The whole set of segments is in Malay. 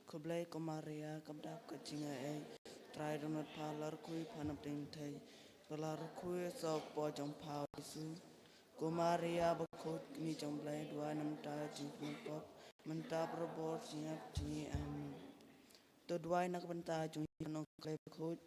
Kublai Komaria Kabdap Kachinga Try to not parlor kui panapin tay. Palar kui so pojong pao isu. Komaria bakot ni jong blai dua nam ta jing pop. Mentap robot siap ji to dua nak benta jung nong klep bakot.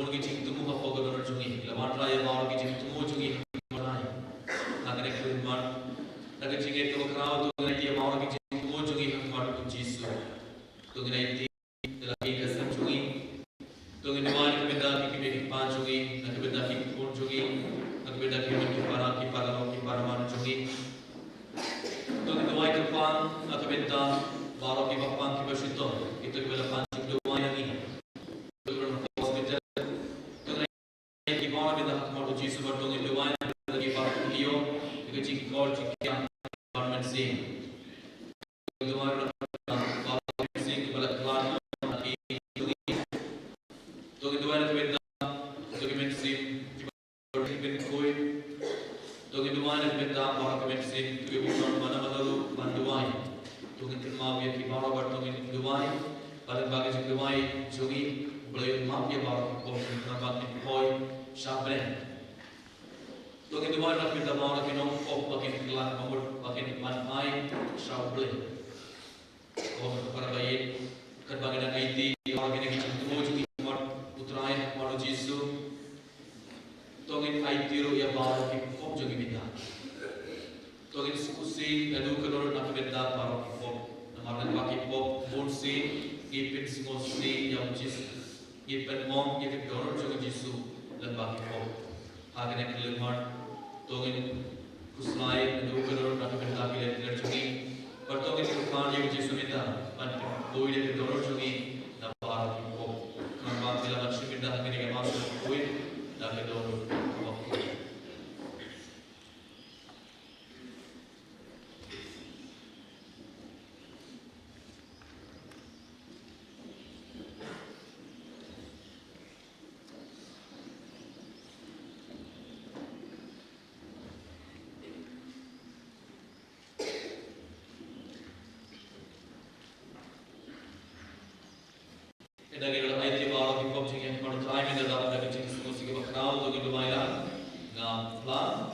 Lemon ki jing tumu ka fogo donor jungi. Lemon raya maur ki jing tumu jungi manai. Nagane kuman. Naga jing itu kerana tu ngai dia maur ki jing tumu jungi hamar ku Yesus. Tu ngai ti lagi kasam jungi. Tu ngai duan ki benda ki pan jungi. Naga benda ki pun jungi. Naga benda ki paraman jungi. Tu ngai duan ki pan naga benda baru ki pan ki bersito. Itu ki benda pan jungi duan yang ini. Jesus bertemu dengan lagi para beliau, juga jika kau jika parlimen sing, dengan parlimen sing kepada kelan lagi jungi, dengan benda parlimen sing berhubung koi, dengan benda parlimen sing juga bukan mana lu bantuan, dengan terima biar kita bertemu dengan pada bagi juga jungi boleh maaf ya para kau nampak koi syabren. तो कि दोबारा फिर दबाव रखने को ऑफ बकिन क्लास मगर बकिन मन आए शाउबले और पर भाई कर बगैर कहीं थी और किन्हें किसी रोज की मर उतराए मारो जीसु तो कि आई तीरो या बारों की ऑफ जो की बिना तो कि उसी अदू करोड़ ना कि बिना बारों की ऑफ हमारे बाकी ऑफ बोर्ड से ये पिन सिंगल से या जिस ये पेन मॉम ये कि डॉलर जो की जीसु लंबा की ऑफ आगे ने क्लेमर तो इन कुसलाय दो करोड़ ना बिरला की लेटर चुकी पर तो इन कुफान ये जीसु मिता पर कोई लेकर डॉलर चुकी ना बाहर की को हम बात मिला लक्ष्य मिता हमें के मास कोई ना के dollar Daging dalam ayat di bawah di bawah yang pada try ini dalam daging jenis musik bakal untuk itu mainan ngaplan.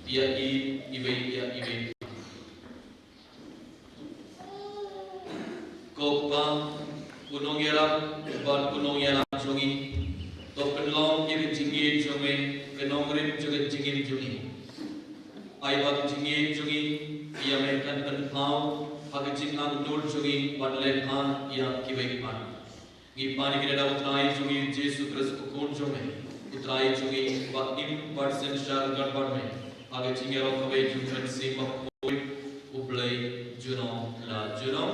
ia ibe ko pang gunung yaram ban gunung yaram jongi to penlong iri jingi jongi kenong rim juga jingin jongi ai bat jingi jongi ia mekan penpau hak jing ang dul jongi ban le pan ia kibai pan gi pani kira da utrai jongi jesu kristus kun jongi utrai jongi ba im percent shar garbar me आगे चिंगे रो कबे जुमन से मकोई उबले जुनो ला जुनो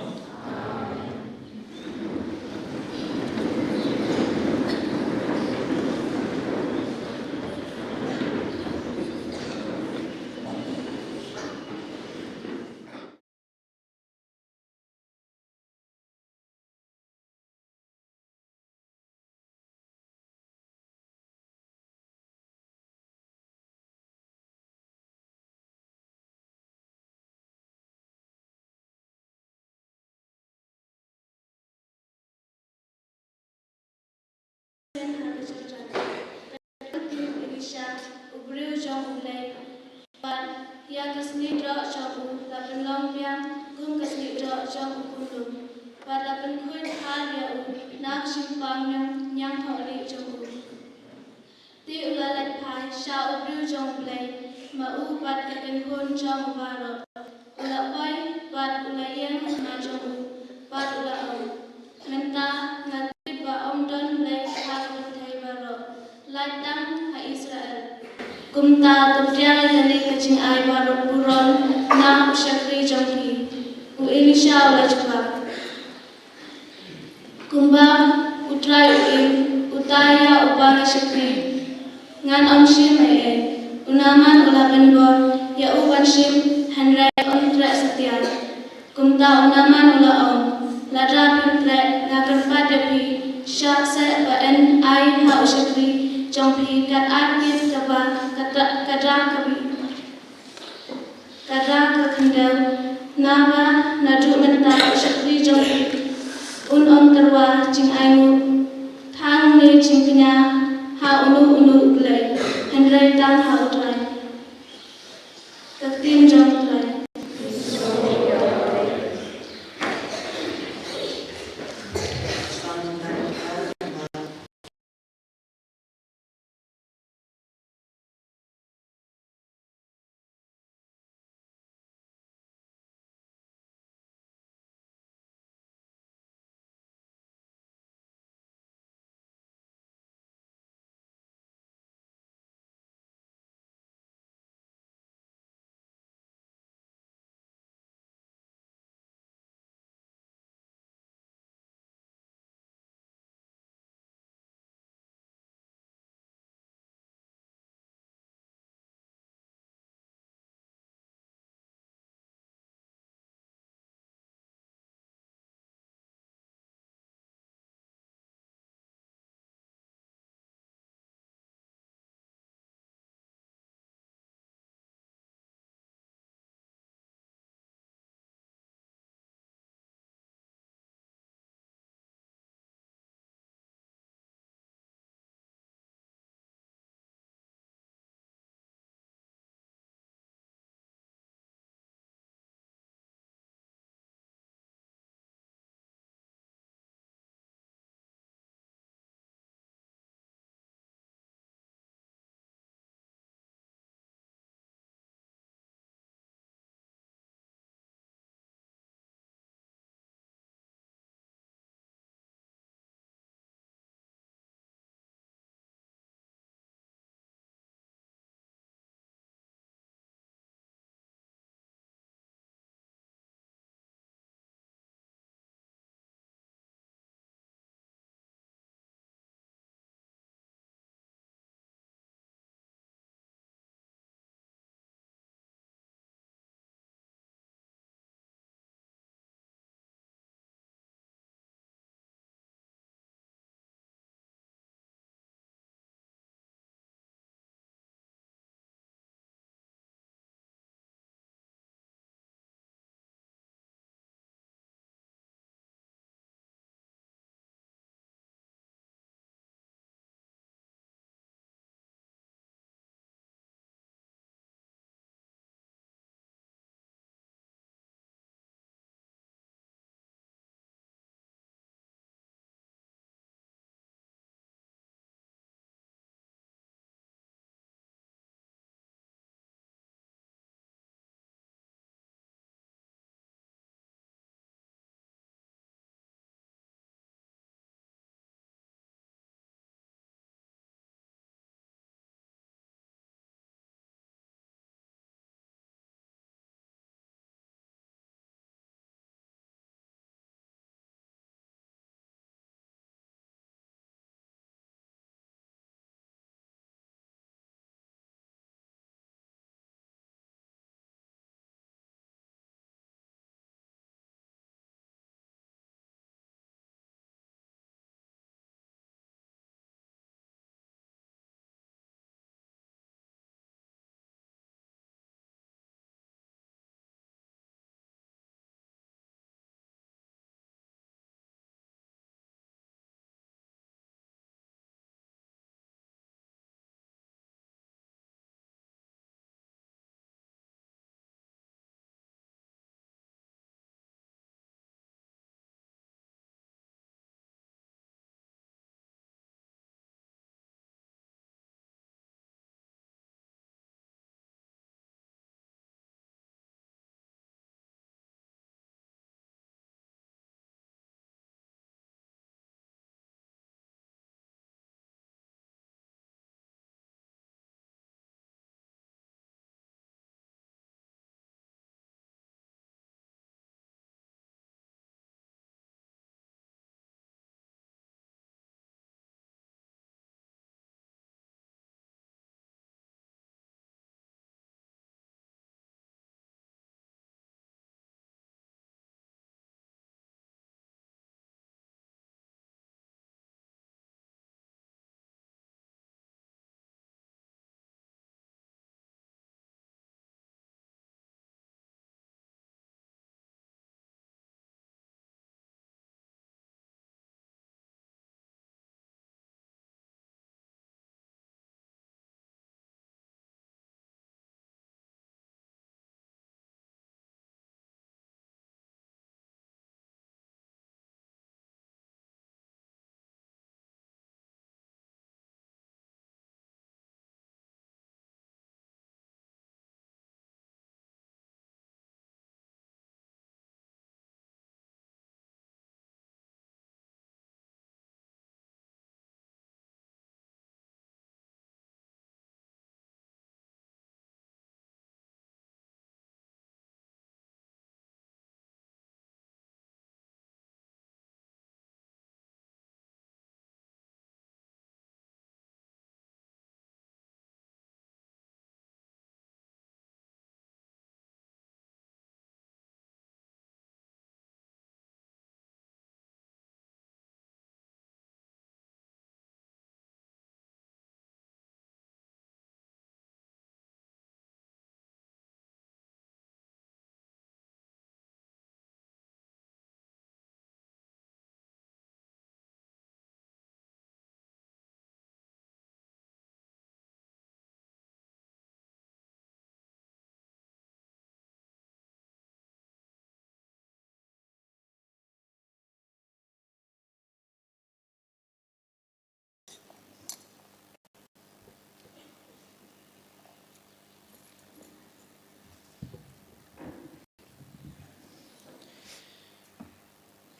Ubriu jong ulay, but ya kasni dro jong lapen long piang kum kasni dro jong ukulum, but lapen kuit hal ya nak simpang nyang thori jong u. Ti ulalat pai sha ubriu jong ulay, ma u but kapen kun jong baro. Ulapai but ulayan ma jong u, but ulao. Menta ngatip ba om don ulay hal utai baro. Ladang ha Israel. Kumta tuptiang lani kacing ay barok buron na usyakri jongki. U Elisha ula jubak. Kumba utray uim utaya upang syakri. Ngan om shim ay unaman ula benbor ya upan shim hanray on trek setia. Kumta unaman ula om ladra pintrek nagarpat depi syak set ba en ay ha usyakri. Jompi kat akit kaba kadang kekendel naba nadu mentah syakri jompi on terwa jing aingu thang ne jing kenya ha unu ulai hendrai tang ha utrai katim jom utrai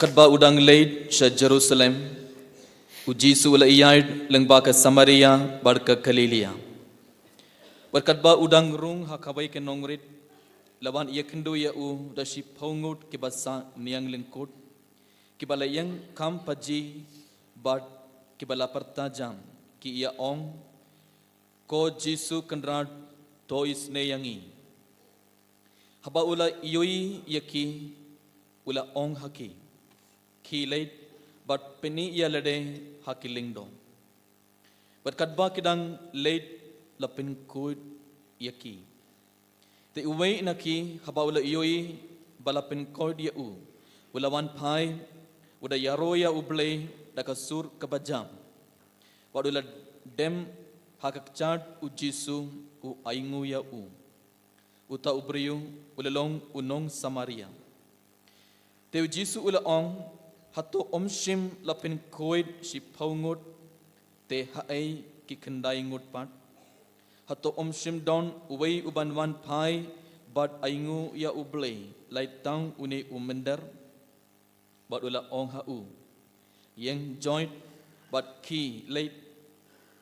Kadba udang leit sa Jerusalem, ujisu ula iyard lengba ke Samaria bar ke Galilea. Berkadba udang rung hakabay ke nongrit, lawan ia kendo ia u da si paungut ke basa niang lengkot, kibala yang kam paji bad kibala pertajam ki ia ong ko Jisu kenrat tois neyangi. Haba ula ioi yaki ula ong haki. Ki leit bat peni ia lede haki lingdong. Berkadba kidang leit lapin kud yaki. Te uwei naki haba ula ioi balapin kud ya u. Ula wan pai uda yaroya uble dakasur kabajam. Wad ula dem hakakchat u Jisu u aingu ya u. Uta ubriu ulalong unong Samaria. Teu Jisu ula ong hato omshim lapin koid si paungut te haai ki kendai ngut pat. Hato omshim don uwei ubanwan pai bad aingu ya uble lai tang une umender bad ula ong hau. Yang joint bad ki late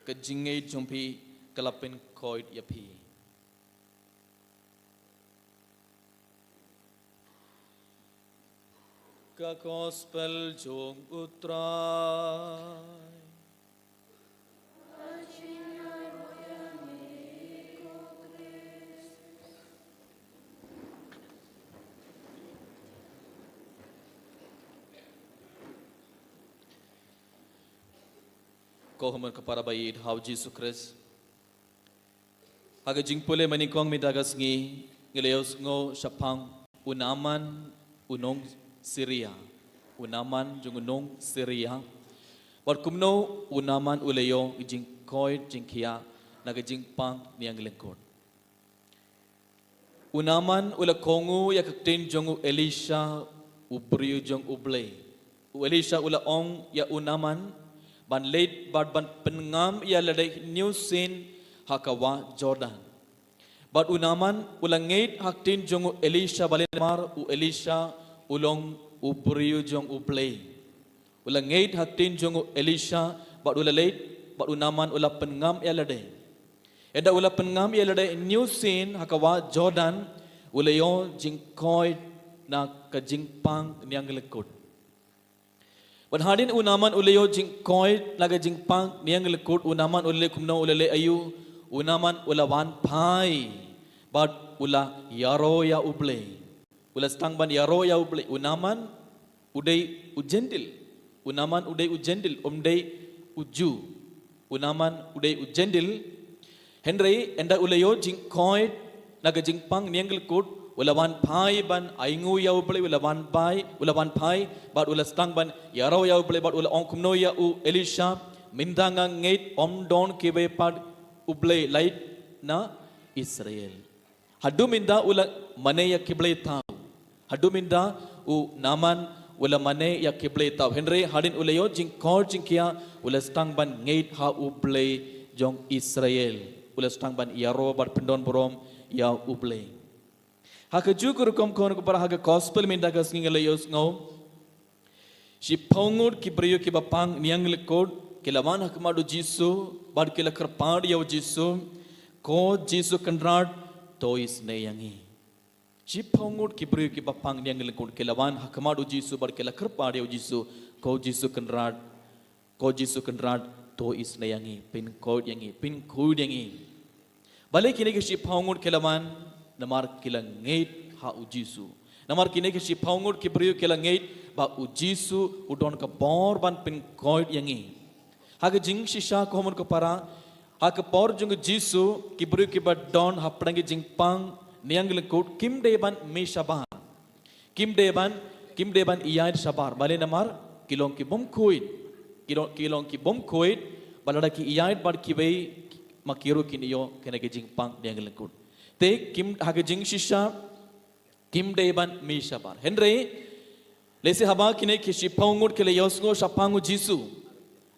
kejingai jumpi kalapin koid yapi. Ka gospel jong utrai. Ko humar kapara bayid hau Jisu Christ. Haga jingpule manikong midagas ngi ngeleos ngo syapang unaman unong Syria. Unaman jung unong Syria. Barkumno unaman uleyo jing koy jing kia naga jing pang niang lengkot. Unaman ula kongu ya kaktin jongu Elisha ubriu jong uble. Elisha ula ong ya unaman ban late bad ban pengam ia ladai new sin hakawa Jordan. Bad unaman ulang ngait haktin jongu Elisha balemar u Elisha ulong ubriu jong uplay. Ulang ngait haktin jongu Elisha bad ula late bad unaman ula pengam ia ladai. Eda ula pengam ia ladai new sin hakawa Jordan ulayo jingkoi na kajingpang niang lekut. Hadin unaman ulayo jing koi laga jing pang niang lekut unaman ule kumno ulele ayu unaman ulawan pai bad ula yaro ya uble ula stang ban yaro ya uble unaman udai ujentil unaman udai ujentil umdai uju unaman udai ujentil Henry enda ulayo jing koi laga jing pang niang lekut ulawan pai ban aingu ya uble ulawan pai bad ula stang ban yaro ya uble bad ula ong kumno ya u Elisha mindanga ngait om don kibe pad uble light na Israel hadu minda ula mane ya kible tau hadu minda u naman ula mane ya kible tau Henry hadin ulayo jing kor jing kia ula stang ban ngait ha uble jong Israel ula stang ban yaro bad pendon borom ya uble haka jukur kom kon ko para haka gospel minda gas ngelayos ngau si paungut ki priyo ki bapang niang lekod kilawan hakmadu Jisu bad kila kerpad ya Jisu ko Jisu kenrat tois neyangi si paungut ki priyo ki bapang niang lekod kilawan hakmadu Jisu bad kila kerpad ya Jisu ko Jisu kenrat tois neyangi pin code yangi balik kini ki si paungut kilawan namar kilang ngait ha u Jisu namar kini ke si paungut ki priyo kilang ngait ba u Jisu udon ka bor ban pin koid yangi haga jing shisha ko homon ko para haga por jung Jisu ki priyo ki ba don hapdangi jing pang niang lekut kim deban me shabar kim deban iyad shabar bale namar kilong ki bom koid balada ki iyad bar ki bei makiru kiniyo kenege jing pang niang lekut te kim haga jing shisha kim deban me shabar Henry lesi haba kine ki si paungut kele yosgo shapangu Jisu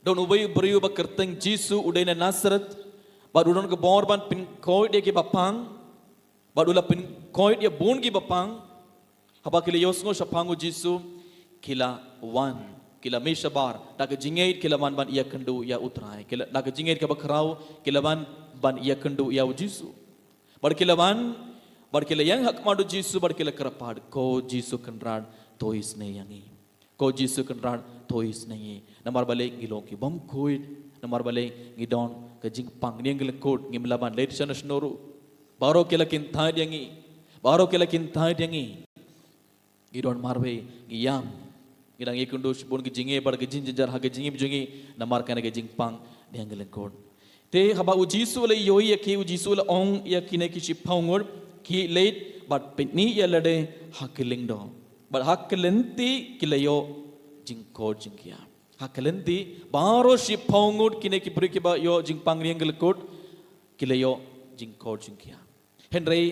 don ubay beriu ba kerteng Jisu udai na Nazaret bad udon ke borban pin koid dia ki bapang bad ula pin koid dia bun ki bapang haba kele yosgo shapangu Jisu kila wan kila mesabar dak jingait kila ban ban ia kendu ia utrai kila dak jingait ke bakrau kila ban ia kendu ia jisu bar kila yang hak madu jisu bar kila kerapad ko jisu kenrad tois ne yangi ko jisu kenrad tois ne namar balik ngilong ki bom kuit namar balik ngidon ke jing pang niang gel kot ngimlaban late sanas noru baro kila kintai yangi baro kila kintai yangi ngidon marbe ngiyam ngidang ikundu sibun ke jinge bar ke jinjar ha ke jingi bijungi namar kana ke jing pang niang gel kot te haba ujisu le yoi ya ki ujisu le ong ya kine ki chipaungor ki late but pitni ya lade hakiling do but hakelenti kilayo jingko jingkia hakelenti baro chipaungor kine ki puri ki ba yo jingpang riangel kot kilayo jingko jingkia henry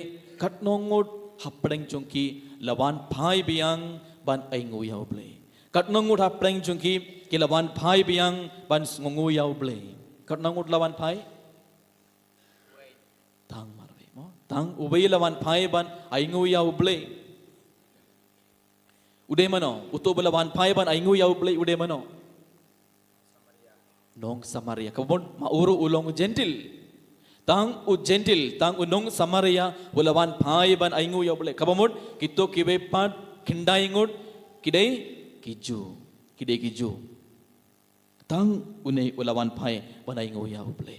katnongot hapdeng jongki lawan phai biang ban aingu yau ble katnongot hapdeng jongki ki lawan phai biang ban ngongu yau ble katnongot lawan phai tang marwe mo tang ubay lawan phai ban aingu yau ble ude mano uto lawan phai ban aingu yau ble ude mano nong samaria kabon mauro ulong gentle tang u gentle tang u nong samaria ulawan phai ban aingu yau ble kabamot kito kibe pat kindaingot kidai kiju tang une ulawan phai ban aingu yau ble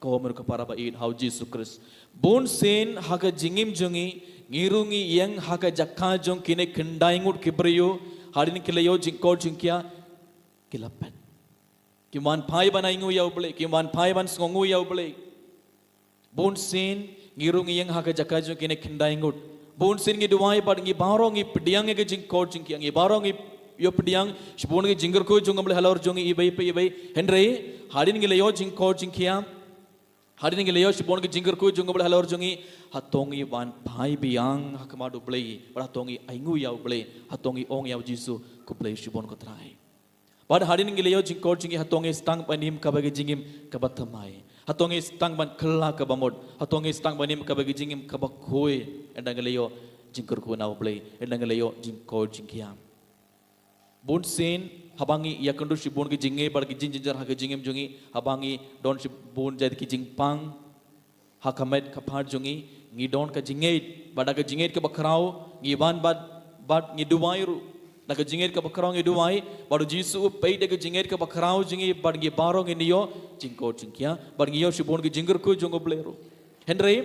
ko mer ka para ba in how Jesus Christ bon sen haga jingim jongi ngirungi yang haga jakka jong kine kindaingut kibriyo hadin kilayo jingkor jingkia kilapat kiman phai ban aingu yau ble kiman phai ban sngongu yau ble bon sin ngirungi yang haga jakka jong kine kindaingut bon sin ngi duai pad ngi barong ngi pediang ngi jingkor jingkia ngi barong ngi yo pediang shibon ngi jingar ko jong amle halor jong ibai henry hadin ngi layo jingkor jingkia hadin ngi layo shibon ngi jingar ko jong amle halor jong hatongi wan phai biang hakmadu ble bar hatongi aingu yau ble hatongi ong yau jisu ko ble shibon ko trai pad hadin ngi layo jingkor jingi hatongi stang panim kabage jingim kabathamai hatongi stang ban khla ka bamod hatongi stang banim ka bagi jingim ka bakhoi endang leyo jingkur ko naw play endang leyo jingko jingkiam bun sin habangi yakundu sibun ki jinge bar ki jinjar ha ki jingim jungi habangi don sibun jad ki jingpang hakamet ka phar jungi ngi don ka jinge bada ka jinge ka bakrao ngi ban bad ngi duwairu na ka jinge ka bakrao ngi duwai baru jisu pei de ka jinge ka bakrao jingi bar ngi baro ngi niyo jingko jingkia bar ngi yo sibun ki jingur ko jongo blero henry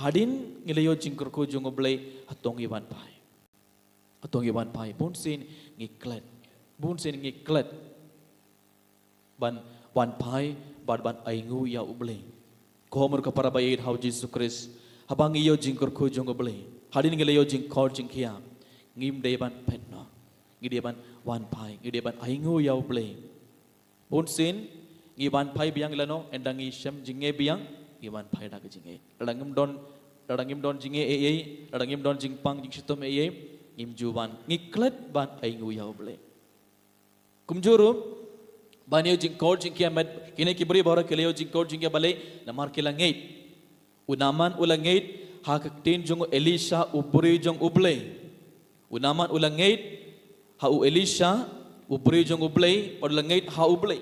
hadin ngi leyo jingur ko jongo ble hatongi ban pai bun sin ngi klet ban wan pai ban aingu ya uble komer ka para bayit how Jesus Christ habang iyo jingkur ko jongo ble hadin ngi leyo jingkor jingkia ngim de ban penno ngi de ban wan pai ngi de ban aingu ya uble bun sin ngi ban pai biang lano endangi shem jinge biang ngi ban pai da jinge ladangim don jinge ladangim don jingpang jingsitom ngim juban ngi klet ban aingu ya uble kumjuru banyo jingkor jingkia met kine kibri bora keleo jingkor jingkia bale namar kilangait unaman ulangait hakaktin jong Elisha uburi jong uble unaman ulangait ha u Elisha uburi jong uble odlangait ha uble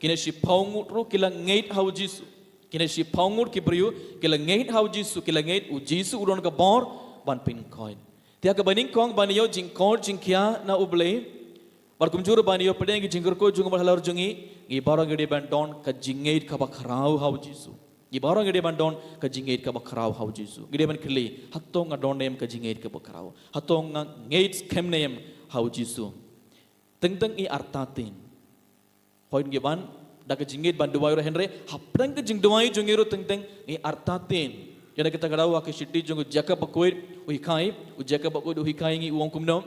kine si paungut ru kilangait ha jisu kine si paungut kibriu kilangait ha jisu kilangait u jisu udon ka bor ban pin coin tia ka baning kong banyo jingkor jingkia na uble bar kumjuru banyo pedeng jingkur ko jung halor jungi ngi barang gede bandon ka jingait ka bakrau ha jisu ngi barang gede bandon ka jingait ka bakrau ha jisu gede ban kli hatong adon nem ka jingait ka bakrau hatong ngait kem nem ha jisu teng i artatin point ngi ban da ka jingait ban duwai ro henre hapdang ka jing duwai jungiro teng i artatin yana kita gadau ka shitti jung jakab bakoit uhikai u jakab bakoit uhikai ngi uong kumno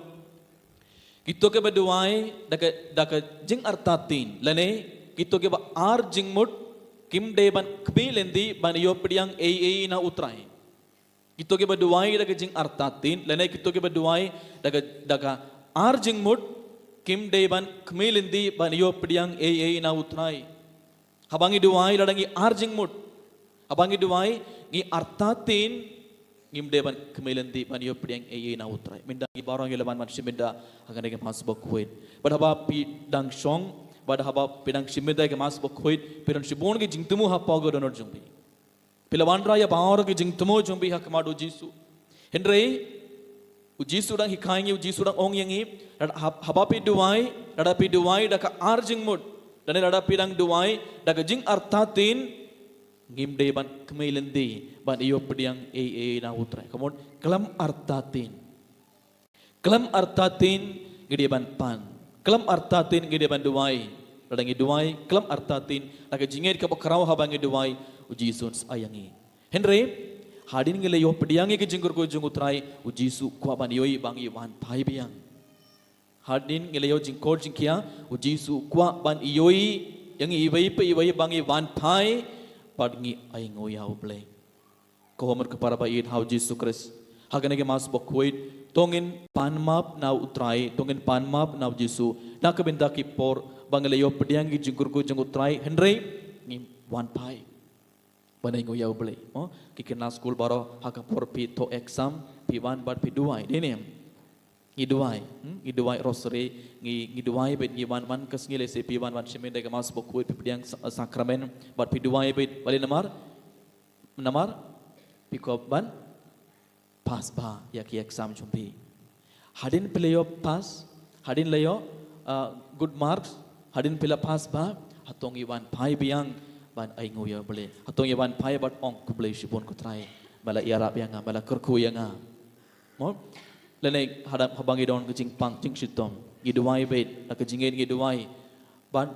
kito ke baduai daka jing artatin lane kito ke ba ar jingmut kim de ban kbi lendi ban yo pediang na utrai kito ke baduai daka jing artatin lane kito ke baduai daka ar jingmut kim de ban kbi lendi ban yo pediang na utrai habangi duai ladangi ar jingmut habangi duai ngi artatin ngim deban kemelendi ban yo pediang na utrai minda gi barang yo leban man shiminda akan ke mas bokhuit badhaba pi dang song badhaba pedang shiminda ke mas bokhuit piran shibon ge jingtumu ha pago donor jumbi pilawan raya baor ge jingtumu jumbi hak madu jisu hendrei u jisu dang hikaingi u jisu dang ong yangi haba pi duai rada pi duai daka arjing mud dan rada pi dang duai daka jing artatin ngim deban kemelendi ban iyo pediang na utrai kemun kelam artatin gede ban pan kelam artatin gede ban duai radangi duai kelam artatin lagi jingir ke bakrau habangi duai uji suns ayangi henry hadin ngile yo pediangi ke jinggur ko jung utrai uji su kwa ban yoi bangi wan pai biang hadin ngile yo jingkor jingkia uji su kwa ban yoi yangi ibai bangi wan pai padngi aingo ya uble ko homar ke para bai hau Jesus Christ hagane ke mas bokhuit tongin panmap na utrai tongin panmap na jisu na ke benda ki por bangale yo pediang gi jingkur ko jing utrai henry ngi wan pai banai ya uble ki kena school baro haka por pi to exam pi wan bat pi duai denem ngi duai rosary ngi duai bet ngi wan kes ngi lese pi wan shimende ke mas bokhuit pi pediang sakramen bat pi duai bet bali namar piko ban pas ba ya ki exam jumpi hadin pelayo pas hadin layo good marks hadin pela pas ba hatong iwan pai biang ban aingo ya bele hatong iwan pai bat ong kuble shibon ko trai bala iarap yang bala kerku yang mo lene hadap habangi don kecing pang cing sitom giduai bet ka jingin giduai ban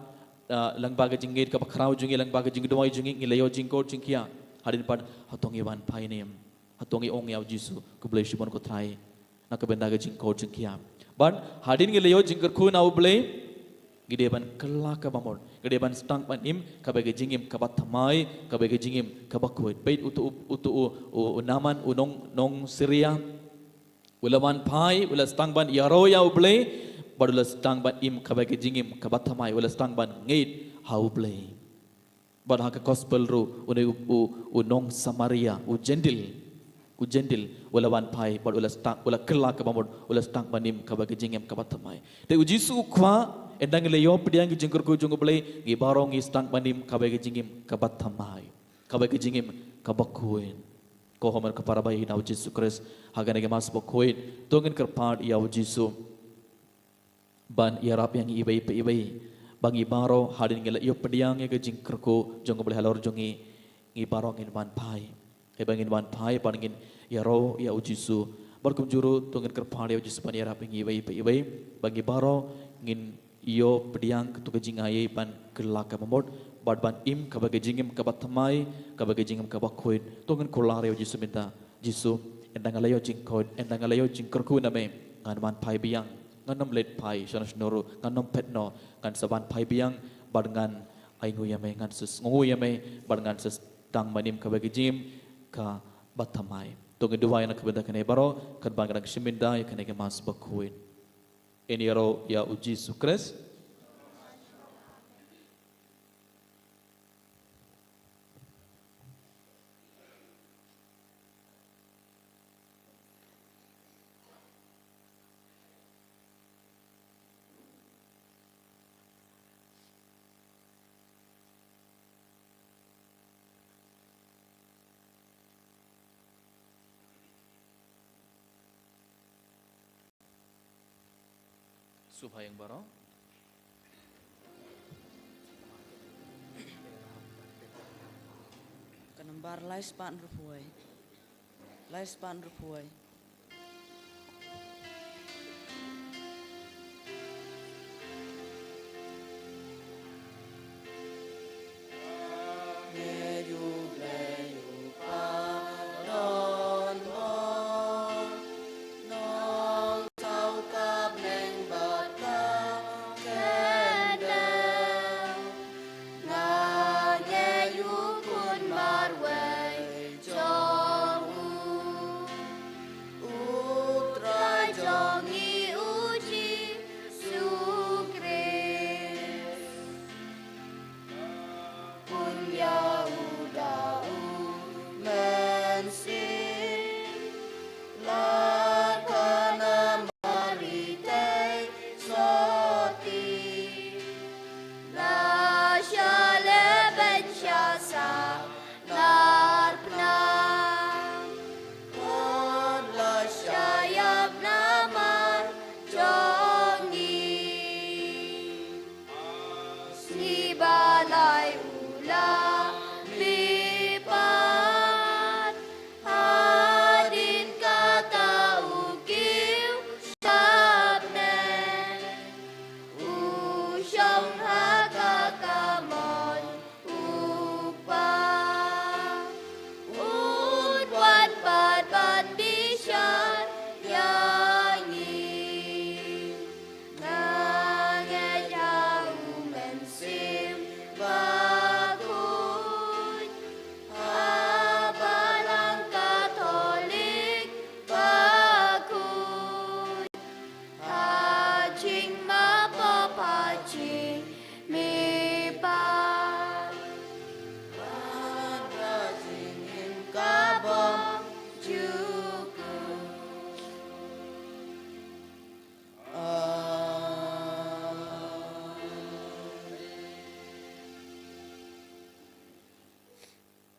lang ba ka jingit ka bakrau jungi lang ba ka jing duai jungi ngilayo jingko jingkia hadin pad hatongi wan pai nem hatongi ong yaw jisu kuble shibon ko trai na ka benda ga jingko jingkia ban hadin ngi leyo jingker khu na uble gide ban kala ka bamon gide ban stang ban im ka bege jingim ka bathamai ka bege jingim ka bakwet bait utu naman unong nong Syria ulawan pai ula stang ban yaro ya uble badula stang ban im ka bege jingim ka bathamai ula stang ban ngeit ha uble ban hak gospel ru unong Samaria u gentil wala wan pai bad ula stang ula kella ka bamod ula stang banim ka bagi jingem ka batamai te u jisu kwa endang le yo pediang jingkur ku jung ble gi barong gi stang banim ka bagi jingem ka batamai ka bagi jingem ka bakuin ko homer ka para bai na u jisu Christ hagane ge mas bakuin tongin kerpad ya u jisu ban yarap yang ibai bangi baro hadin ngela yo pediang ge jingkur ku jung ble halor jungi gi barong in wan pai e bangin wan pai paningin yaro ya ujisu barkum juru tungin kerpade ujisu pan yara pingi ibai bagi baro ngin iyo pediang tu kejingai pan kelaka memot bad ban im kabage jingim kabathamai kabage jingim kabakoin tungin kolare ujisu minta jisu endang alayo jingkoin endang alayo jingkerku name ngan wan pai biang nganam let pai shanas noru nganam petno ngan saban pai biang bad ngan aingu yame ngan sus ngu yame bad ngan sus tang manim kabage jingim ka batamai tong duwa yana kabenda kane baro kad bangana shiminda ya kane ke mas bakuin eni yaro ya uji sukres Subha yang baro Kanambar lais pan rupuai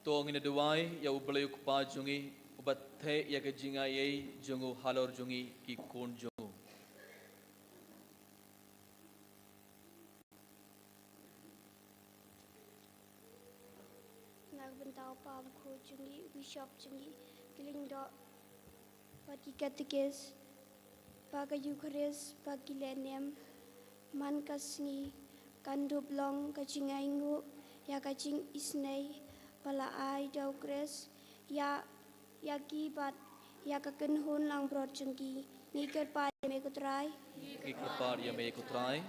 tong ina duai ya ublay ukpa jungi ubat the ya ka jinga yei jungu halor jungi ki kon jungu Nagbentau pam ko jungi bishop jungi kiling do pati katekes paga Eucharis pagi lenem man kasni kandu blong kacing aingu ya kacing isnei pala ai dau kres ya kibat ya kaken hun lang brot jungi ni kerpa me kutrai ki krapar ya me kutrai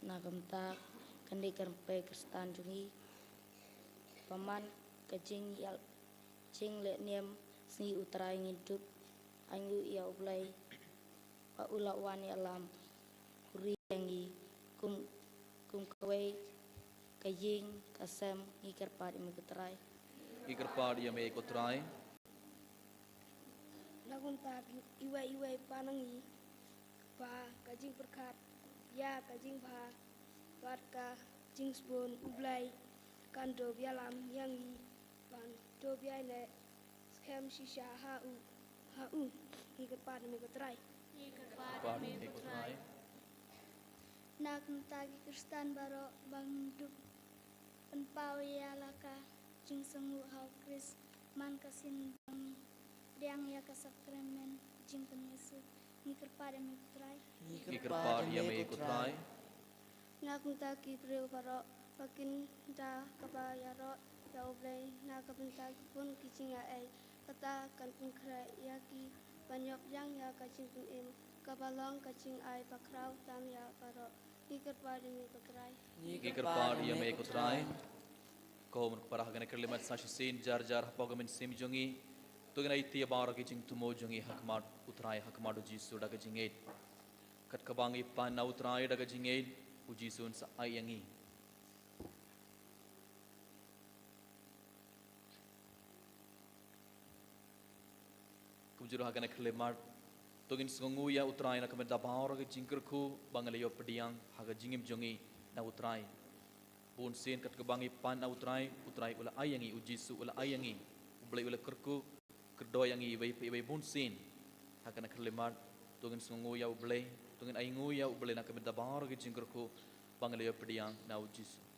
Nagamta kandi karpe kristan jungi paman kajing yal jing le niam sni utrai ngidup angu ya ublai pa ula wani alam kuri yangi kum kawai kajing kasem ngikar padi mikutrai ki krapar ya me kutrai Nagunta iwai panangi pa kajing perkat ya kajing bha warka jing spoon ublai kan do bialam yangi pan do biai le skem shisha ha u ni ke pan me ko trai krapar me kutrai nak tagi kristan baro bang dup pen pau ya laka jing sengu hau kris man kasin bang diang ya kasakramen jing pen yesu ni ke pan me ko trai ki krapar ya me kutrai nak tagi kreu baro pakin da kapa ya ro ya oblai nak kapenta pun kicing ai kata kan pun kra ya ki banyok yang ya kacing pun em kabalong kacing ai pakrau tam ya baro ikar padi me ko trai ki krapar ya me kutrai ko mun parah gana kerlimat sasin jar hapogamin sim jungi tugina itti bar ki jing tumo jungi hakmat utrai hakmadu jisu daga jingait kat kabangi pan na utrai daga jingait ujisun sa ayangi kumjuru hagana kerlimat tugin sungu ya utrai na kamen dabawar ke jingkerku bangalayo pediang haga jingim jungi na utrai pun sin kat kebangi pan na utrai ula ayangi ujisu ula ayangi ublai ula kerku kerdoyangi ibai pun sin haga na kerlimat tugin sungu ya ublai tugin aingu ya ublai na kamen dabawar ke jingkerku bangalayo pediang na ujisu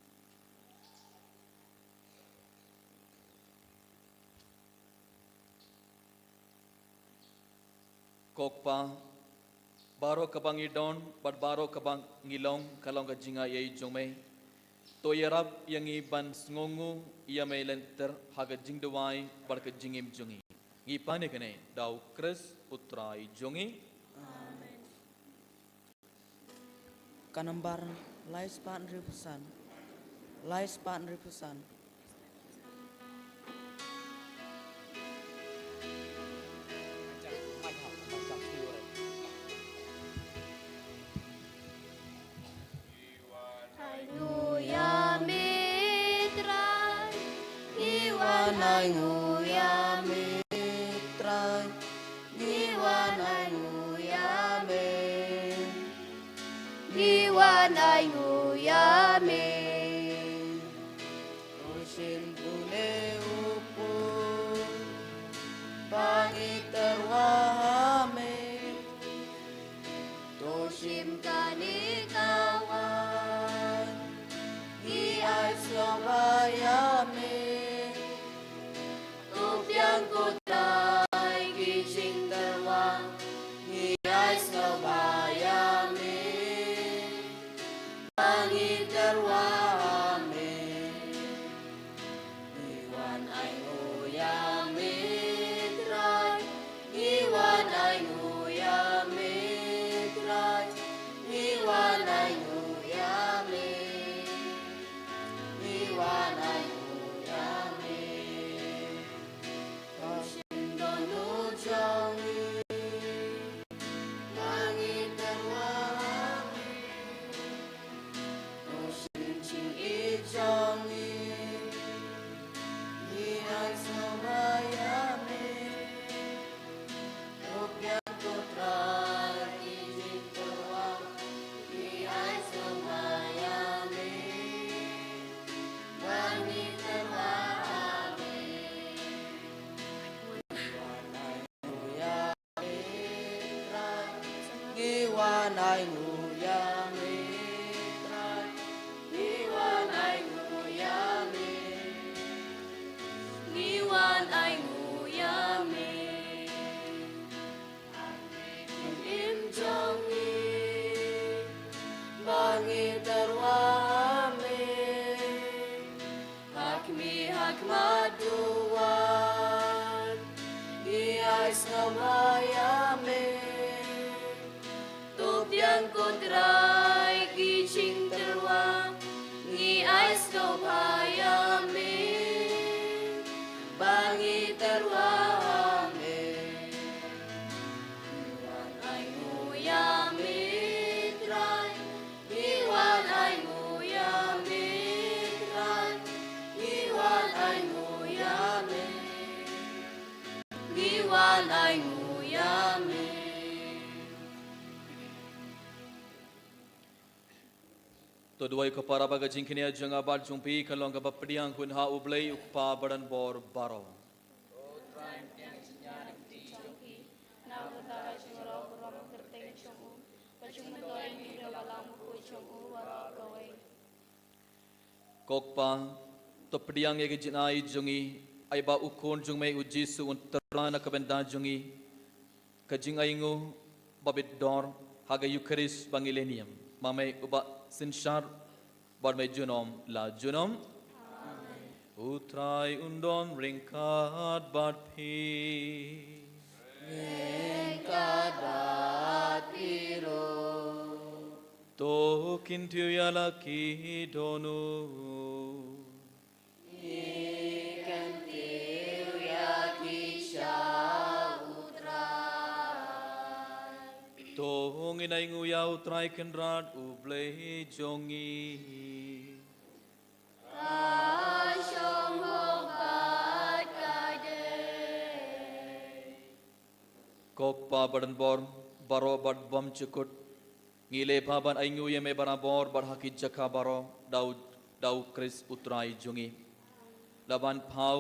kokpa baro kabangi don but baro kabang ngilong kalong ka jinga yei jongmei to yarap yangi ban ngongu iya mei lenter haga jingdawai bar ka jingim jungi ngi pane kane dau kres utrai jongi Kanambar lais pan ribusan Hallelujah mitrai iwan Hallelujah mitrai Iwan Hallelujah amen iwan hallelujah amen Usin bule upu Bagi terwahame Toshim kani kawan Iai sobayame tupiang kutay Kijing terwah Iai sobayame Bagi terwahame Iwan ai ngu ya me trai Niwan ai ngu ya me Niwan ai ngu ya me Im jong ni Bangi terwa me Hakmi hakmaduan Iai snamaya me Topian kodrai Gijing terwa Ngi ais dobhaya me Bangi terwa me Niwan ai ngu ya me trai Niwan ai ngu ya me trai Niwan ai ngu ya me Niwan ai ngu ya me तो दुआई को पारा बगा जिंकने जंगा बाल जुम्पी कलों का बपड़ियां कुन्हा उबले उपा बड़न बोर बारो kokpa to pediang ye jinai jungi ai ba ukon jung mai ujisu unterna ka benda jungi ka jingai ngu babit dor haga eucharis bangilenium mamai uba sinshar bar mai junom la junom utrai undon ringkat bat pi to kintu yala ki donu to nginai ngu yau trai kenrat ublei jongi kok pa badan bor baro bad bom cukut ngile baban aingu ye me barabor barhaki jaka baro dau kris utrai jungi laban phau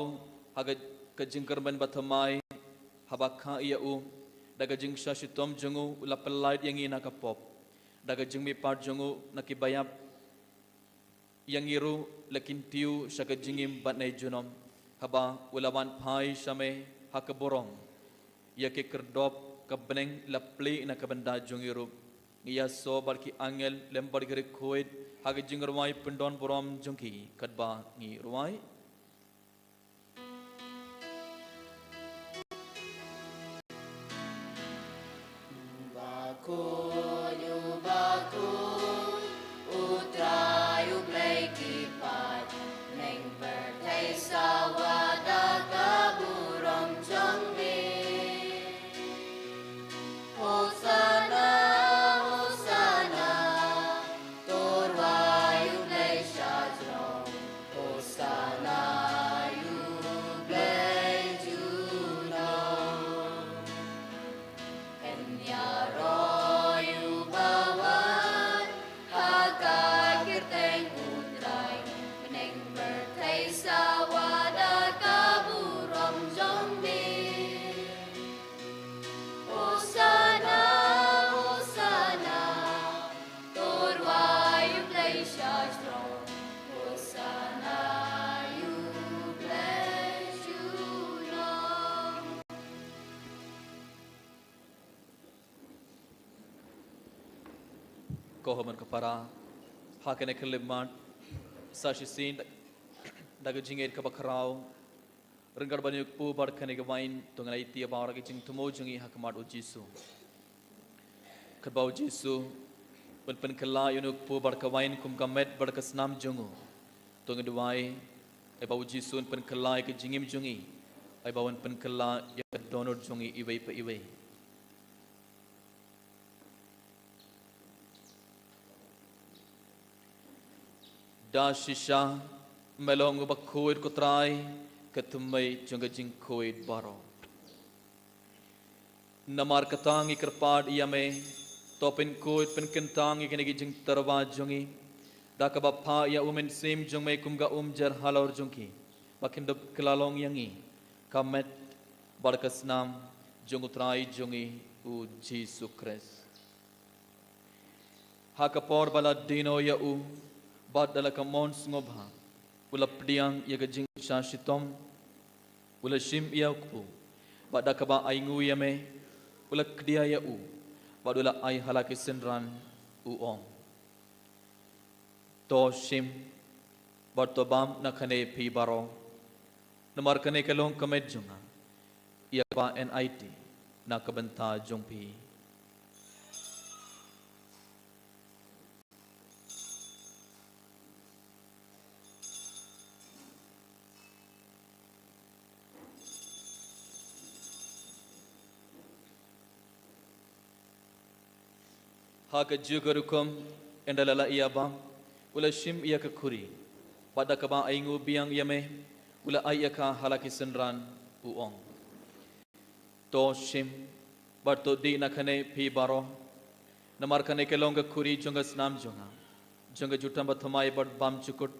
haga kajingkar ban bathamai habakha ia u daga jingsha shitom jungu ulapalait yang ina kapop daga jingmi part jungu nakibayap yang iru lakin tiu shaka jingim batnai junom haba ulaban phai shame hakaborong ya ke kerdop kabeneng lapli na kabenda jungiru ngiya so barki angel lembar gere khoid haga jingerwai pendon borom jungki kadba ngi ruai kohoman kapara hakene keleman sashi sin daga jinged ka bakrao rengar banyu pu bar khane ga wain tungai tia bawra gi jing tumo jungi hakmat o jisu kabau jisu pen kala yunuk pu bar ka wain kum kamet bar ka snam jungu tungai duai ai bau jisu pen kala ke jingim jungi ai bawan pen kala ya donor jungi iwei pa iwei da shisha melong bakhuid kutrai ketumai junga jing khoid baro namar katangi kerpad yame topin koid pen kentang ikene gi jing tarwa jungi da ka bapha ya umen sim jungmai kumga jar halor jungki bakin dop kelalong yangi kamet barkas nam jungutrai jungi u Jesu Christ Hakapor bala dino ya u bad dala kamon ngobha ula pdiang ya gajing shashitom ula shim ya ku bad dakaba aingu ya me ula kdia ya u bad ula ai halaki senran u ong to shim bad to bam nakhane pi baro namar kane kalong kamet junga ya pa NIT nakabanta jongpi Haka jugarukum endalala iya bam ula shim iya ka khuri pada kaba aingu biang yame ula ayaka halaki senran uong to shim barto di nakhane pi baro namar khane kelonga khuri jonga snam jonga jutam bathmai bad bam chukut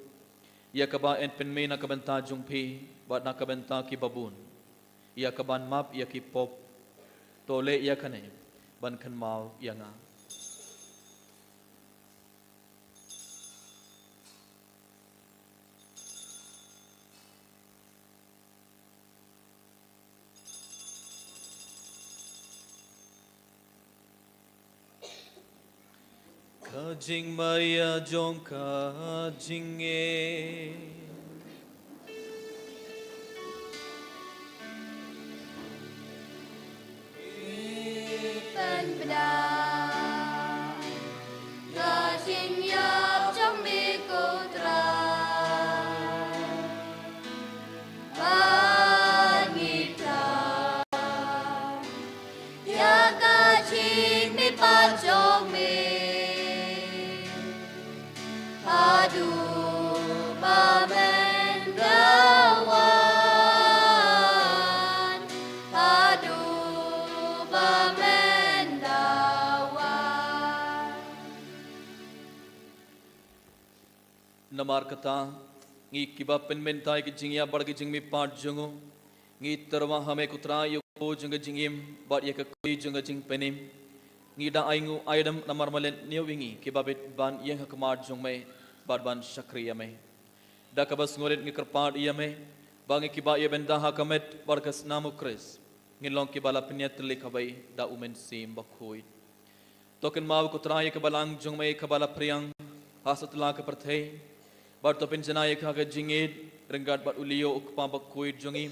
iya kaba en penme nakabanta jungpi bad nakabanta ki babun iya kaban map iya ki pop tole iya khane ban khan mau yanga Kajing maya jong kajing Phần bda Ga xin yap trong mi cô tra Ba nghi tra Ya ga chín mi pa trong mi Adu ba men dawan Adu ba men dawan Namar kata ngi kiba penmentai ki jingya bar ki jingmi pat jungu ngi terwa hame kutra yo junga jingim bar ya ka koi junga jing penim ngi da aingu aidam namar malen niwingi kiba bet ban yang hakmar jungme bar ban shakriya me da kabas ngoret ngi karpad yame bangi kiba ye benda hakamet bar kas namu kris ngi long kibala penyat likabai da umen sim bakhoi token maw kutra ye kabalang jungme kabala priang hasatla ka perthei bar to penjana ye kha jingid renggat bat ulio ukpa bakhoi jungi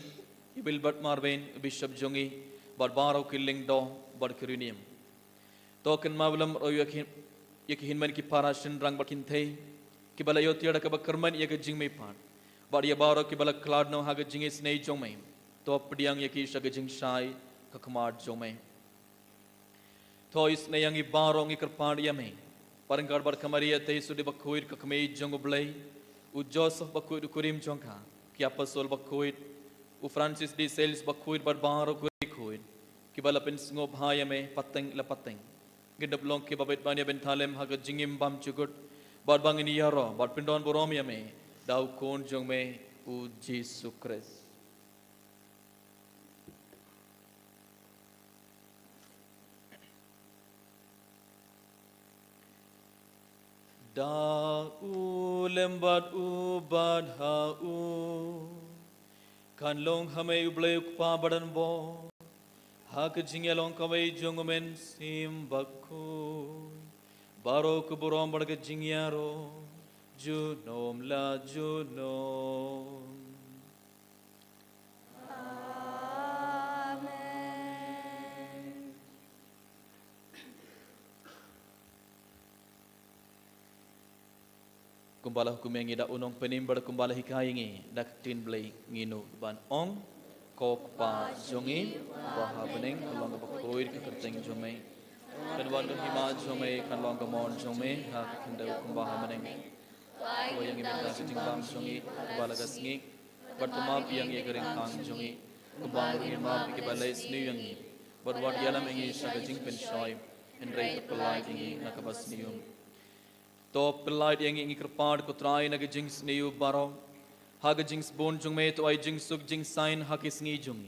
ibil bat marben bishop jungi bar baro killing do bar kirinium token mawlam royakin yekin man ki parashin rang bakin thei kibala yo tiada ka bakarman ye ka jingme pan bar ye baro kibala cloud no ha ga jingis nei jongme to pdiang ye ki sha ga jing shai ka khamar jongme to is ne yang i baro ngi karpad yame paranggar bar kamaria te sudi bakhoir ka kmei jongoblei u joseph bakhoir kurim jongka ki apostol bakhoir u francis de sales bakhoir bar baro khoir kibala pen sngo bhayame pateng la pateng gidap long ki babet banya ben thalem ha ga jingim bam chugut bar bangini yaro bar pindon borom yame dau kon jongme u jesus christ da u lembat u bad ha u kan long hame u blek pa badan bo hak jingelong kawai jongmen sim bakku barok borom barga jingyaro junom la junom Amen kumbala hukumengi da unong penimbar kumbala hikayengi dak tin blai nginu ban ong kok pa jongi baha bening kalong ba koir ka kerteng jome kanwan dum hima jome kanlong ka mon jome ha kindau kumbaha meneng ko yang ibenta sing bang jongi kumbala gasngi bertema yang ye gering kang jongi kumbang hima ki balai sni yangi berwat yalam engi sagajing pen shoy enrei pelai ingi nakabas nium to pelai yang ingi kerpad ko trai nagajing sniu baro haga jings bon jung me to ai jing suk jing sign hakis ngi jung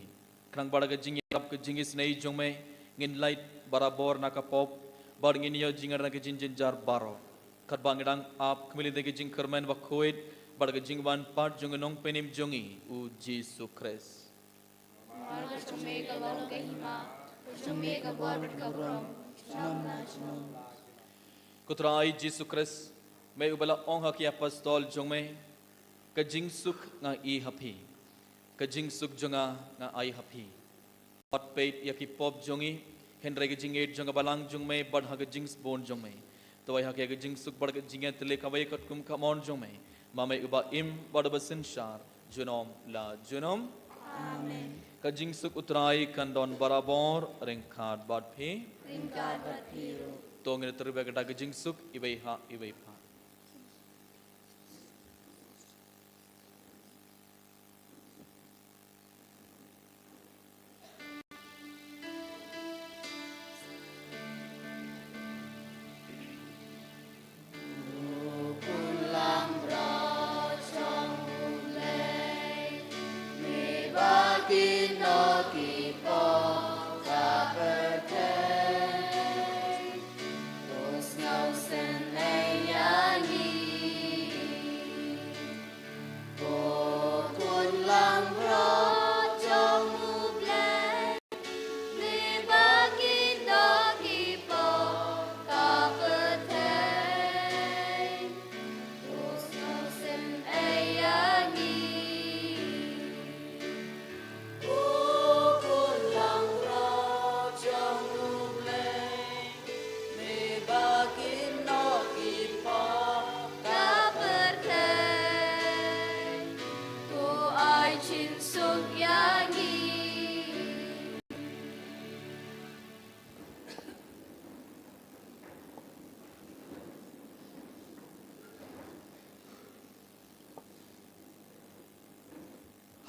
krang baraga jing yap ke jingis nei jung me ngin light barabor naka pop bar ngini jingar na ke jin jar baro kat bangedang ap kemili de ke jing kermen wakoit bar ke jing ban part jong nong penim jongi u Jesu Christ Kutrai Jesu Christ me ubala ong haki apostol jong me ke jing suk nga I hapi ke jing suk jonga nga ai hapi pat peit yaki pop jongi Henry ke jing eight jonga balang jong me bad ha ke jing bon jong me to ai ha ke jing suk bad ke jing tele kawai kat kum kamon jong me mame uba im bad basin shar junom la junom amen ke jing suk utrai kandon barabor ringkhat bad phi to ngene terbe ke ke jing suk ibai ha ibai pa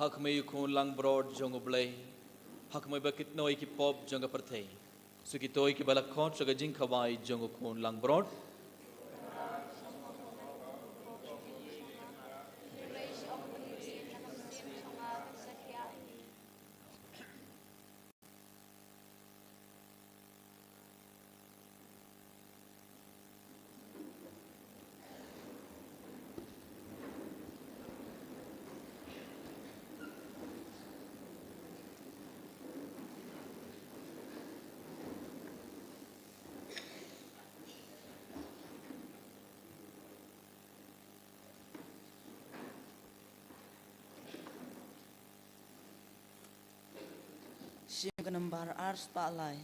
hak me yukun lang broad jong oblay hak me bakit noi ki pop jong perthei suki toy ki balak khot saga jing khawai jong kun lang broad Siang ke nomor ars palai.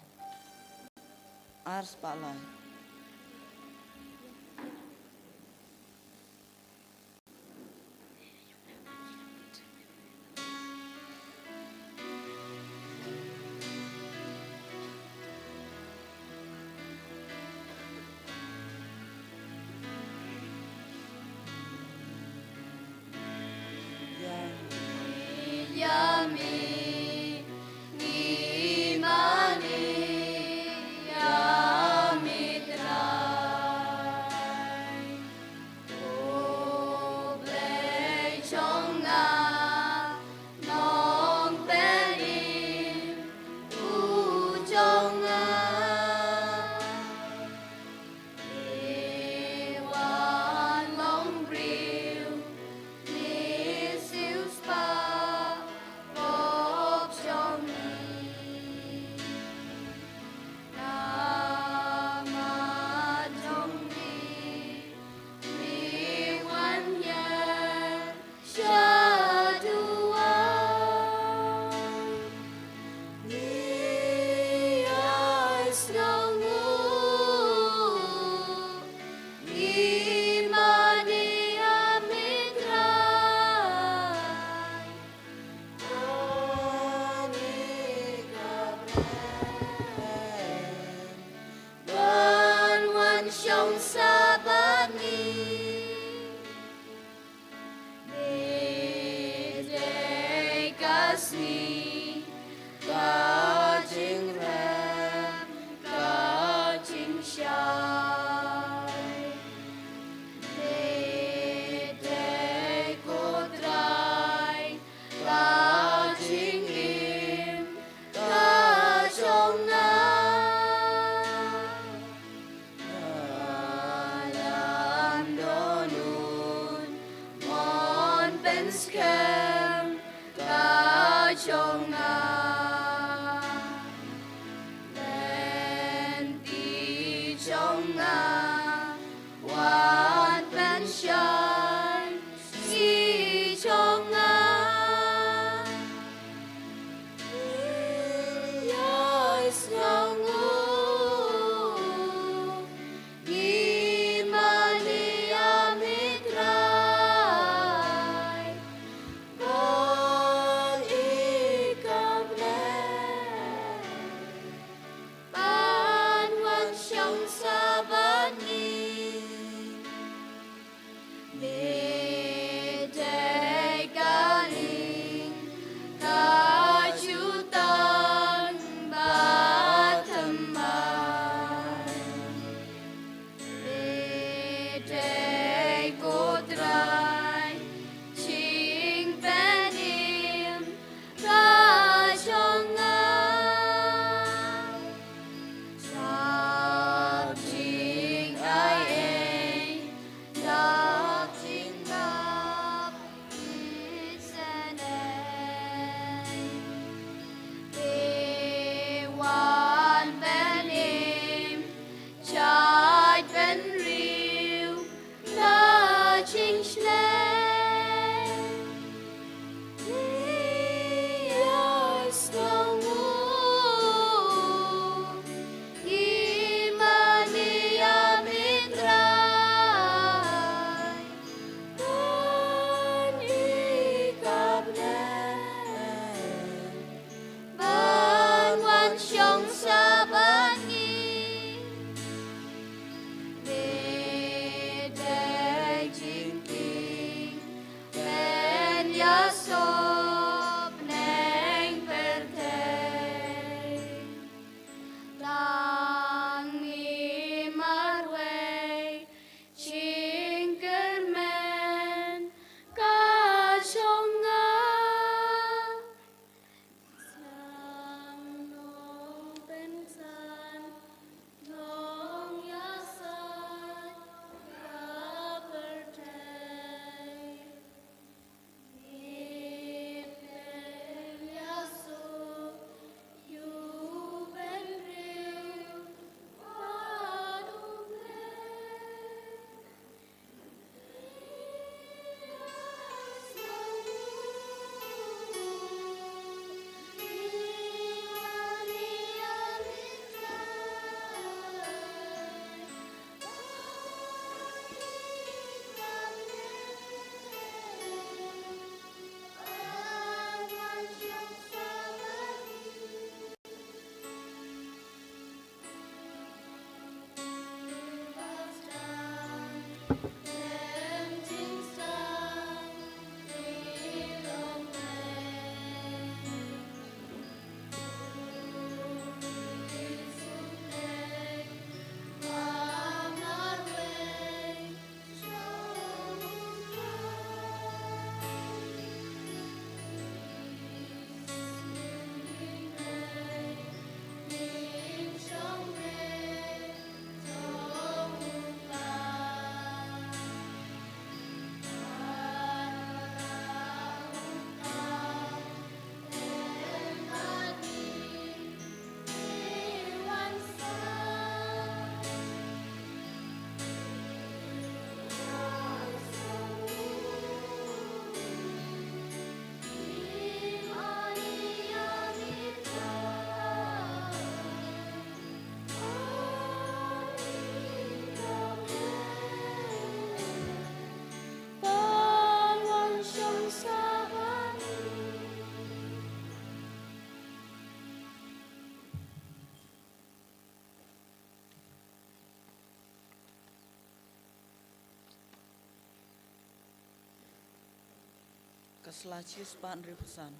Kaslachis pan ripusan.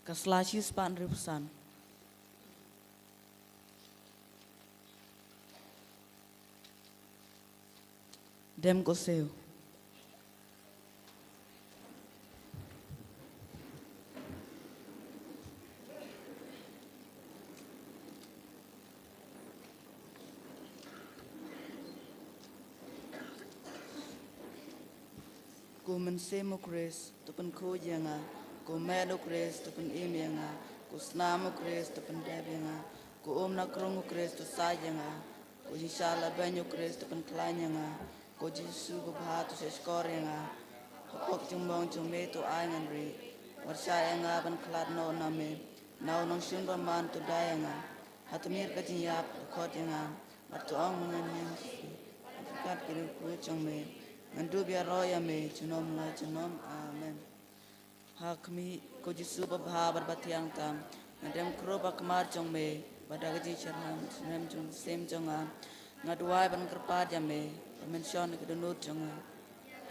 Kaslachis pan ripusan. Dem koseu. Ko mensemo Chris tupen ko yanga. Ko medo Chris tupen imianga. Ko snamo Chris tupen debanga. Ko na krongo Chris tu sayanga. Ko inshallah banyo Chris tupen klanyanga. Ko Jesu bhatu se skoranga. Hapok jumbong jume tu aingan ri. Warsayanga ban klad no name. Now nong shunba man tu dayanga. Hatumir kajiyap khot yanga. Batu ang mengen kat kiri ku chongme. Ngandu biar roya me chunom la chunom amen. Hakmi ko Jesu babha barbatiang tam. Ngadem kroba kemar chongme. Badagaji charham nem chung sem chonga. Ngaduai ban kerpa jame. Mention ke dunut chonga.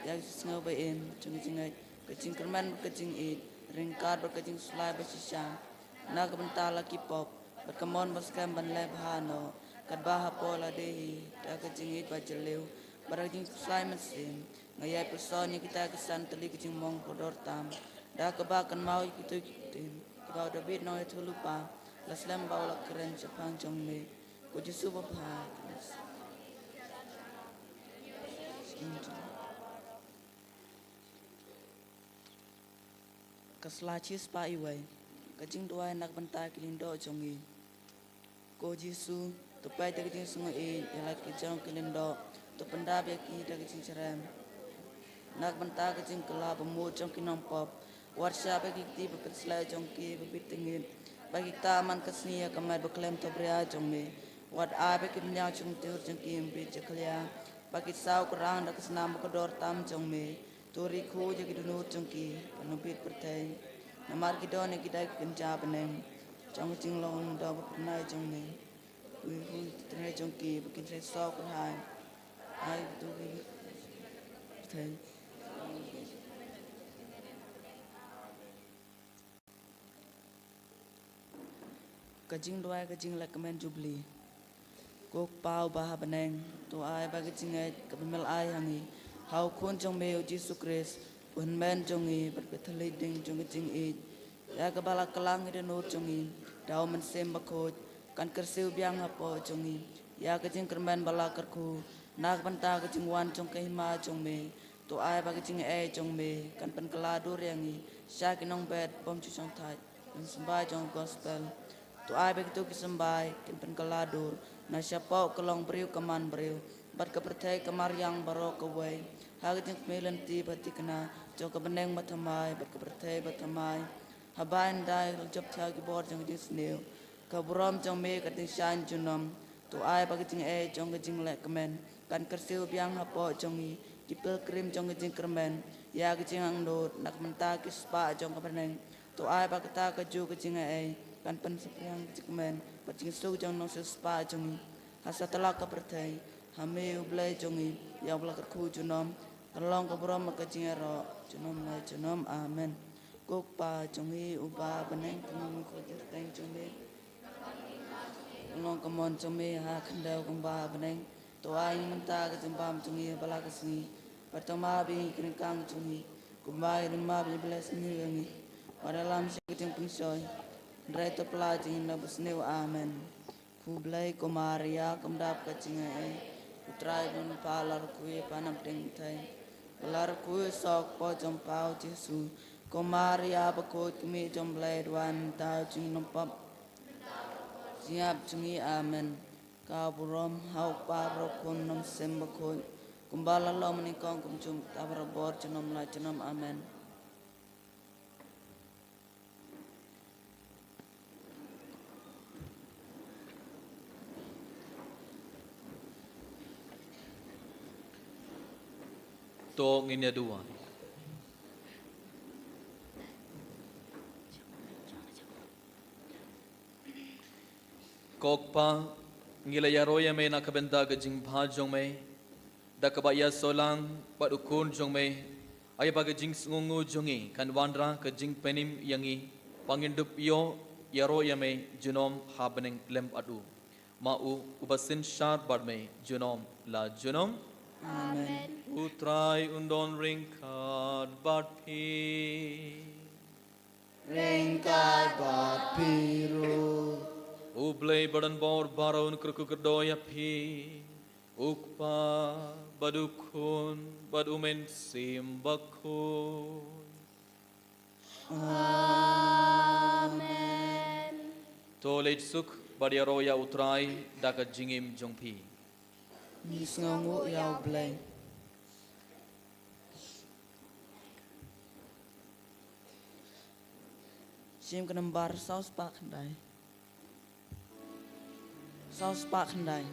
Ya singo ba in chung jingai kecing kerman kecing it. Ringkar berkecing sulai bersisa. Nak bentala kipop. Berkemon berskam ban leb hano. Kadbah pola dehi. Tak kecing it bajeleu. Barang sulai mesin. Ngayai personnya kita kesan teli kecing mong kodor tam. Dah kebakan mau itu kitin. Kebau David no itu lupa. Laslam bawa keren Jepang jombe. Kuji subah bah. Keslaci spa iwai. Kecing dua nak bentar kilindo jongi. Ko Jesu tupai tak kecing sungai ialah kecing kilindo. Tu pendap ya ki tak kecing ceram. Nak bentar kecing kelab pemut jong kinong pop. Warsha bagi ti berkeslai jongki berbitingin. Bagi taman kesnia kemar berklaim tobria jongme. Wat abe ki menyau jong tiur jongki embi jeklia. Bagi sau kerang dak senam kedor tam jongme. Tori ku je kidunut jongki penubit pertai. Namar kidone kidai kenca beneng. Jong jinglong da bernai jongme. Ui tengah jongki bikin saya sau kerhai. Hai tu pertai. Kajing doai kajing la kemen jubli. Kok pau bah beneng tu ai ba kajing ai kebemel ai hangi. Hau kun jong meu Jesu Kris pun men jongi berketeli ding jong kajing i. Ya kebala kelang ide nur jongi. Dau men sem bakot kan kersiu biang apa jongi. Ya kajing kermen bala kerku. Nak benta kajing wan jong kehima jong me. Tu ai ba kajing jong me kan pen keladur yangi. Syak inong bed bom cucong tai. Dan sembai jong gospel. Tu ai begitu kisembai kin pen keladur. Na siapa kelong beriu keman beriu. Bat kepertai kemar yang baro kewai. Hagi jeng kemilan ti bati kena. Jauh kebeneng batamai bat kepertai batamai. Habain dai job tagi bor jeng jeng seniu. Kaburam jeng me kating shan junom. Tu ai bagi jeng jeng jeng lek kemen. Kan kersiu biang hapo jengi. Kipil krim jeng jeng kermen. Ya jeng angdot nak mentah kispa jeng kebeneng. Tu ai bagi ta keju jeng kan pen sepiang kemen. Pacing su jeng nong sespa jengi. Hasa telah kepertai. Hame ublai jongi ya ubla kerku junom kalong kabrom makajing ero junom na junom amen kok pa jongi uba beneng tengong ko teng jongi kalong kamon jongi ha kandau kumba beneng to ai menta ka jembam jongi bala kesni pertama bi kringkang jongi kumba rimba bi bless ni ngi wadalam sekejeng pingsoy ndrai to pelajing na busneu amen ku blai ko Maria kumdap kajing Utrai dun palar kue panam ting tai. Palar kue sok po jompau Jesu. Ko Maria bakut kami jomblai duan tau jing nompap. Siap jungi amen. Kau burom hauk parok kun nom sem bakut. Kumbala lo menikong kumjum tabarabor jenom la jenom amen. To nginya dua. Kokpa ngilaya roya me nak benda ke jing bhajong me dak ba ya solang pat ukun jong me ay ba ke jing ngungu jongi kan wandra ke jing penim yangi pangindup yo ya roya me junom habening lem adu mau ubasin shar bad me junom la junom Amen. Utrai undon ringkad bat pi. Ringkad bat piru. Ublay badan bor baron kerku kedoya pi. ukpa badukun badumen sim bakun Amen. tolet suk badiaroya utrai dakat jingim jongpi Nisngongu yau bleng. Sim kenembar saus pak kendai. Saus pak kendai.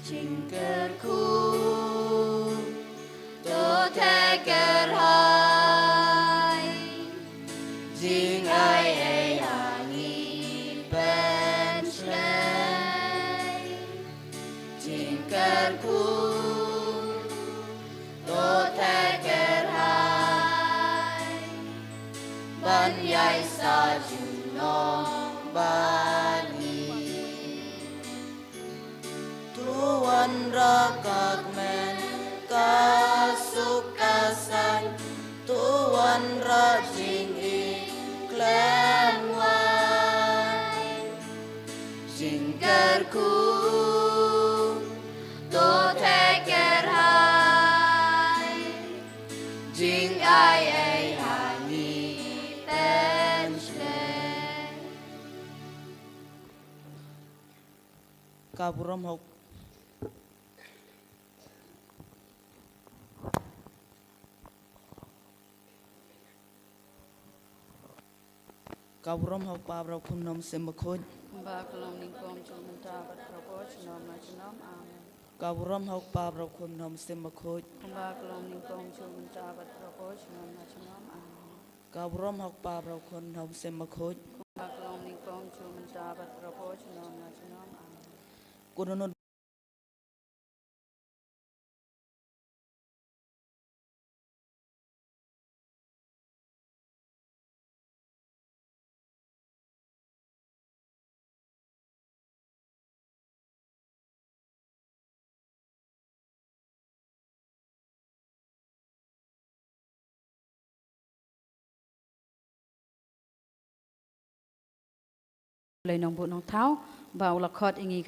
Jingkerku to tekerhai jing ai hangi ben slay jingkerku to tekerhai ban yai sa junong bani Tuan rakak men kasukasan Tuan rajing iklan wai Jingkerku to teker hai Jing ai hangi ten slay Kaburam hok. Kaburam hok pabra kunom sembakoj. Ba kelong ning kom chung ta bat propo chinom na chinom amen. Kaburam hok pabra kunom sembakoj. Ba kelong ning kom chung ta bat propo chinom na chinom amen. Kaburam hok pabra kunom sembakoj. Ba kelong ning kom chung ta bat propo chinom na chinom amen. Kununodเลยน้องบุญน้องเท้าบ่าวละครอิงี